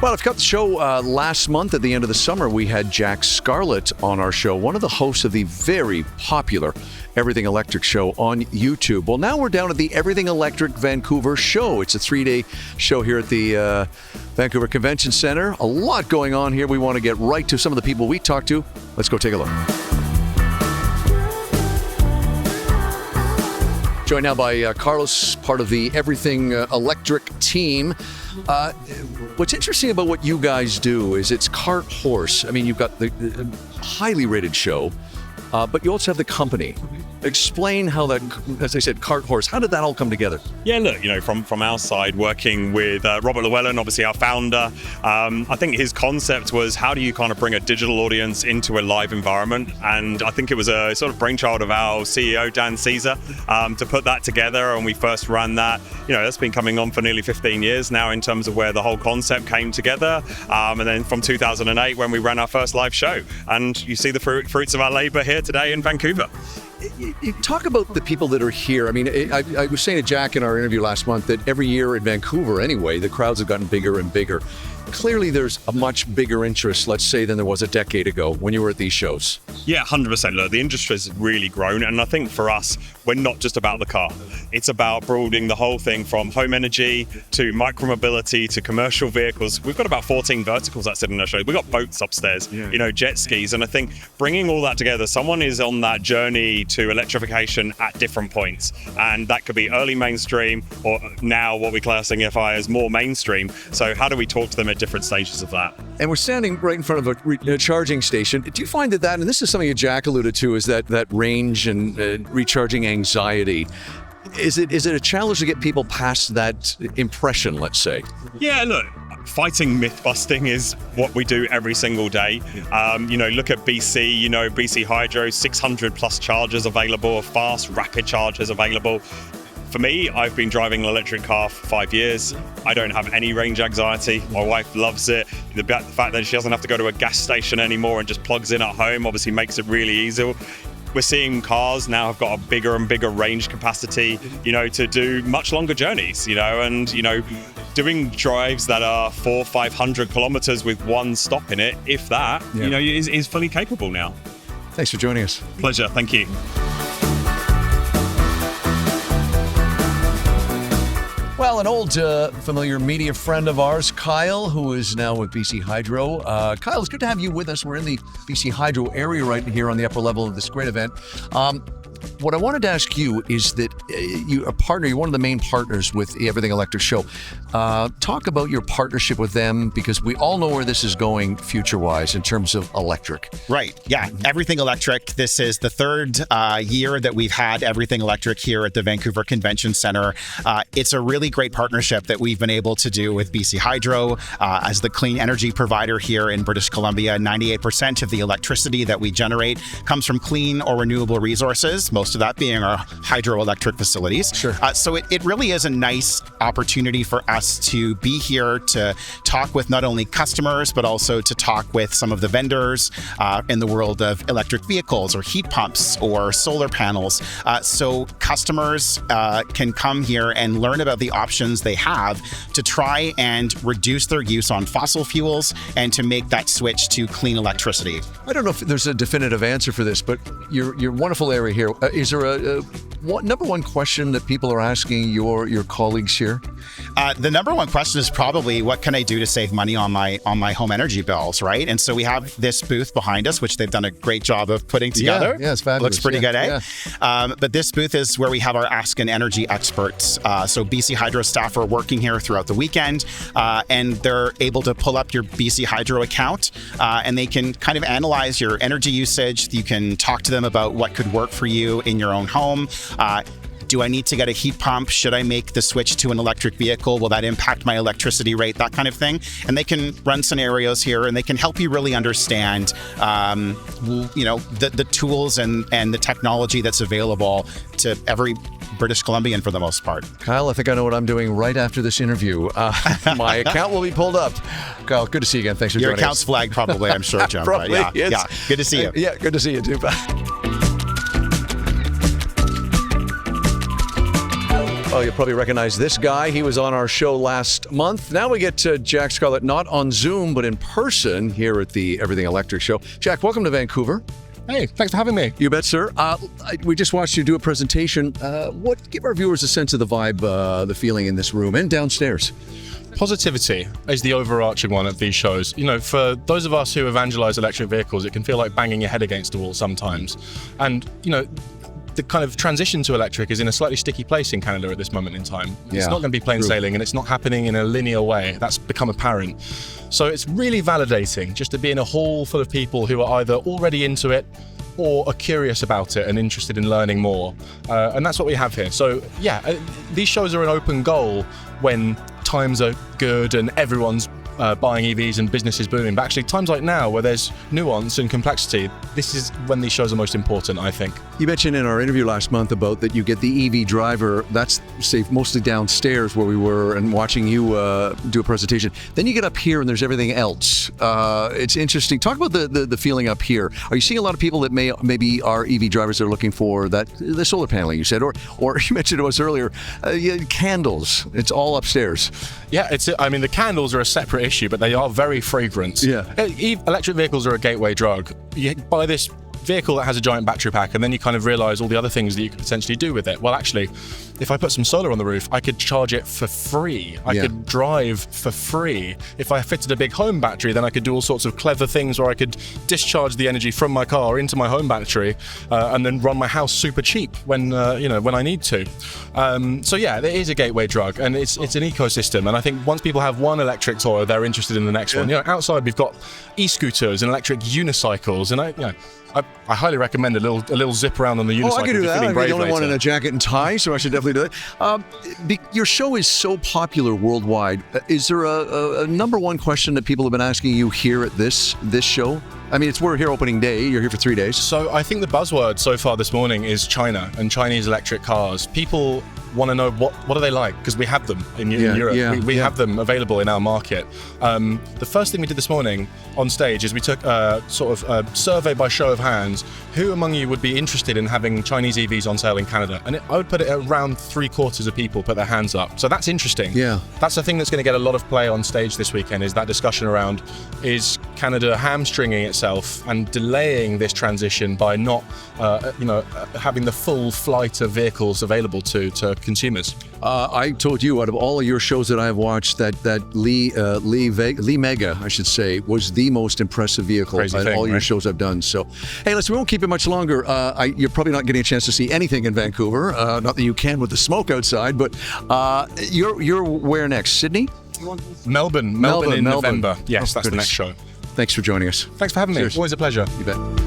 Well, I've got the show last month at the end of the summer. We had Jack Scarlett on our show, one of the hosts of the very popular Everything Electric Show on YouTube. Well, now we're down at the Everything Electric Vancouver show. It's a 3-day show here at the Vancouver Convention Center. A lot going on here. We want to get right to some of the people we talked to. Let's go take a look. Joined now by Carlos, part of the Everything Electric team. What's interesting about what you guys do is it's cart horse. I mean, you've got the highly rated show, but you also have the company. Explain how that, as I said, cart horse, how did that all come together? Yeah, look, from our side, working with Robert Llewellyn, obviously our founder, I think his concept was how do you kind of bring a digital audience into a live environment? And I think it was a sort of brainchild of our CEO, Dan Caesar, to put that together. And we first ran that, that's been coming on for nearly 15 years now in terms of where the whole concept came together. And then from 2008, when we ran our first live show. And you see the fruits of our labor here today in Vancouver. You talk about the people that are here. I mean, I was saying to Jack in our interview last month that every year in Vancouver, anyway, the crowds have gotten bigger and bigger. Clearly, there's a much bigger interest, let's say, than there was a decade ago when you were at these shows. Yeah, 100%. Look, the industry has really grown. And I think for us, we're not just about the car. It's about broadening the whole thing from home energy to micromobility to commercial vehicles. We've got about 14 verticals that sit in our show. We've got boats upstairs, jet skis. And I think bringing all that together, someone is on that journey to electrification at different points. And that could be early mainstream or now what we classify as more mainstream. So how do we talk to them at different stages of that? And we're standing right in front of a charging station. Do you find that, and this is something that Jack alluded to, is that range and recharging anxiety? Is it a challenge to get people past that impression, let's say? Yeah, look, fighting myth busting is what we do every single day. Look at BC, BC Hydro, 600 plus chargers available, fast, rapid chargers available. For me, I've been driving an electric car for 5 years. I don't have any range anxiety. My wife loves it. The fact that she doesn't have to go to a gas station anymore and just plugs in at home obviously makes it really easy. We're seeing cars now have got a bigger and bigger range capacity, to do much longer journeys, and doing drives that are 400-500 kilometers with one stop in it, if that, is fully capable now. Thanks for joining us. Pleasure. Thank you. Well, an old familiar media friend of ours, Kyle, who is now with BC Hydro. Kyle, it's good to have you with us. We're in the BC Hydro area right here on the upper level of this great event. What I wanted to ask you is that you're one of the main partners with the Everything Electric Show. Talk about your partnership with them, because we all know where this is going future-wise in terms of electric. Right. Yeah. Everything Electric. This is the third year that we've had Everything Electric here at the Vancouver Convention Center. It's a really great partnership that we've been able to do with BC Hydro as the clean energy provider here in British Columbia. 98% of the electricity that we generate comes from clean or renewable resources, most of that being our hydroelectric facilities. Sure. So it really is a nice opportunity for us to be here to talk with not only customers, but also to talk with some of the vendors in the world of electric vehicles or heat pumps or solar panels. So customers can come here and learn about the options they have to try and reduce their use on fossil fuels and to make that switch to clean electricity. I don't know if there's a definitive answer for this, but your wonderful area here, is there a number one question that people are asking your colleagues here? The number one question is probably, what can I do to save money on my home energy bills, right? And so we have this booth behind us, which they've done a great job of putting together. Yeah, it's fabulous. Looks pretty good, eh? Yeah. But this booth is where we have our Ask an Energy experts. So BC Hydro staff are working here throughout the weekend, and they're able to pull up your BC Hydro account, and they can kind of analyze your energy usage. You can talk to them about what could work for you in your own home. Do I need to get a heat pump? Should I make the switch to an electric vehicle? Will that impact my electricity rate? That kind of thing. And they can run scenarios here, and they can help you really understand, the tools and the technology that's available to every British Columbian for the most part. Kyle, I think I know what I'm doing right after this interview. My account will be pulled up. Kyle, good to see you again. Thanks for joining us. Your account's flagged probably, I'm sure, Jim. Probably, yeah. Good to see you. Yeah, good to see you too. Oh, you'll probably recognize this guy. He was on our show last month. Now we get to Jack Scarlett, not on Zoom, but in person here at the Everything Electric Show. Jack, welcome to Vancouver. Hey, thanks for having me. You bet, sir. We just watched you do a presentation. Give our viewers a sense of the vibe, the feeling in this room and downstairs. Positivity is the overarching one of these shows. You know, for those of us who evangelize electric vehicles, it can feel like banging your head against a wall sometimes. And, you know, the kind of transition to electric is in a slightly sticky place in Canada at this moment in time. Yeah, it's not going to be plain sailing, and it's not happening in a linear way. That's become apparent. So it's really validating just to be in a hall full of people who are either already into it or are curious about it and interested in learning more. And that's what we have here. So yeah, these shows are an open goal when times are good and everyone's buying EVs and business is booming. But actually, times like now where there's nuance and complexity, this is when these shows are most important, I think. You mentioned in our interview last month about that you get the EV driver, that's say mostly downstairs where we were and watching you do a presentation. Then you get up here and there's everything else. It's interesting. Talk about the feeling up here. Are you seeing a lot of people that maybe are EV drivers that are looking for the solar paneling you said, or you mentioned to us earlier, candles. It's all upstairs. Yeah, I mean, the candles are a separate issue, but they are very fragrant. Yeah. Electric vehicles are a gateway drug. You buy this vehicle that has a giant battery pack and then you kind of realize all the other things that you could potentially do with it. Well, actually, if I put some solar on the roof, I could charge it for free. I could drive for free. If I fitted a big home battery, then I could do all sorts of clever things where I could discharge the energy from my car into my home battery and then run my house super cheap when I need to. So yeah, it is a gateway drug, and it's an ecosystem. And I think once people have one electric toy, they're interested in the next one. You know, outside we've got e-scooters and electric unicycles, and I highly recommend a little zip around on the unicycle. Oh, I can do that. I'm the only one in a jacket and tie, so I should definitely do that. Your show is so popular worldwide. Is there a number one question that people have been asking you here at this show? I mean, we're here opening day. You're here for 3 days. So I think the buzzword so far this morning is China and Chinese electric cars. People want to know what are they like, because we have them in Europe. We have them available in our market. The first thing we did this morning on stage is we took a sort of a survey by show of hands. Who among you would be interested in having Chinese EVs on sale in Canada? And I would put it at around 3/4 of people put their hands up. So that's interesting. Yeah. That's the thing that's going to get a lot of play on stage this weekend, is that discussion around, is Canada hamstringing itself and delaying this transition by not having the full flight of vehicles available to consumers. I told you, out of all of your shows that I've watched, that Lee Mega, I should say, was the most impressive vehicle in all your shows I've done. So, hey, listen, we won't keep it much longer. You're probably not getting a chance to see anything in Vancouver. Not that you can with the smoke outside, but you're where next? Sydney? Melbourne in November. Yes, that's the next show. Thanks for joining us. Thanks for having me. Cheers. Always a pleasure. You bet.